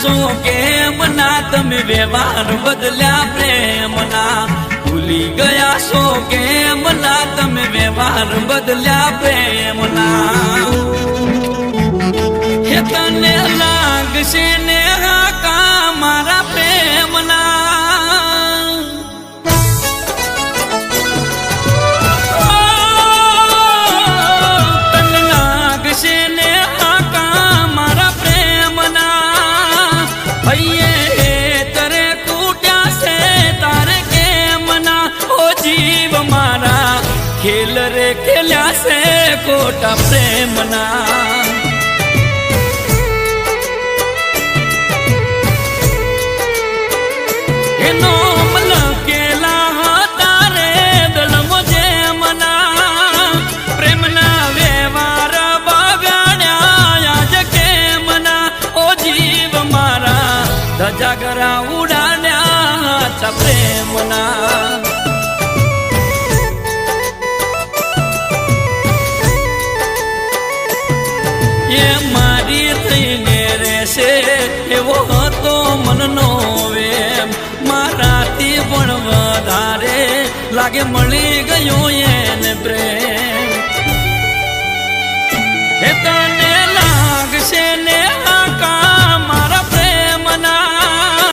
છો કેમ ના તમે વ્યવહાર બદલ્યા પ્રેમના ભૂલી ગયા છો કેમ ના તમે વ્યવહાર બદલ્યા પ્રેમના હે તને લાગશે ને હાકા મારા પ્રેમના તને લાગશે ને હાકા મારા પ્રેમના ભૈયે તરે કૂટ્યા છે તારે કેમ ના ઓ જીવ મારા ખેલ રે ખેલ્યા છે ખોટા પ્રેમના જાગરા ઉડાડ્યા પ્રેમના એ મારી થઈને રહેશે એવો હતો મનનો વેમ મારાથી પણ વધારે લાગે મળી ગયો એને પ્રેમ